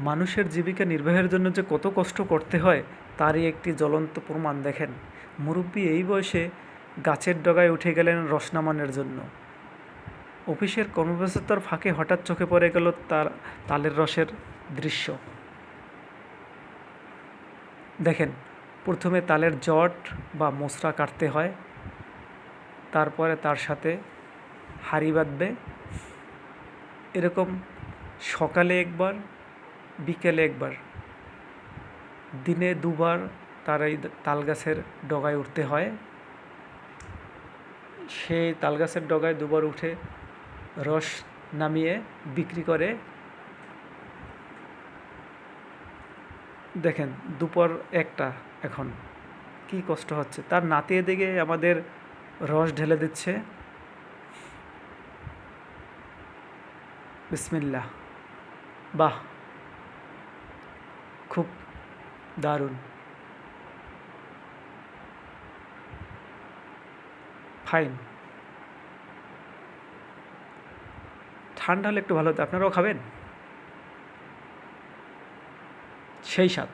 মানুষের জীবিকা নির্বাহের জন্য যে কত কষ্ট করতে হয় তারই একটি জ্বলন্ত প্রমাণ। দেখেন, মুরব্বি এই বয়সে গাছের ডগায় উঠে গেলেন রস নামানোর জন্য। অফিসের কর্মব্যস্ততার ফাঁকে হঠাৎ চোখে পড়ে গেল তার তালের রসের দৃশ্য। দেখেন, প্রথমে তালের জট বা মোচড়া কাটতে হয়, তারপরে তার সাথে হাঁড়ি বাঁধবে। এরকম সকালে একবার, বিকেলে একবার, দিনে দুবার তার এই তাল গাছের ডগায় উঠতে হয়। সেই তাল গাছের ডগায় দুবার উঠে রস নামিয়ে বিক্রি করে। দেখেন, দুপুর 1টা এখন, কি কষ্ট হচ্ছে। তার নাতি এদিকে আমাদের রস ঢেলে দিচ্ছে। বিসমিল্লাহ, বাহ, খুব দারুণ, ফাইন। ঠান্ডা হলে একটু ভালো হতো। আপনারাও খাবেন? সেই স্বাদ।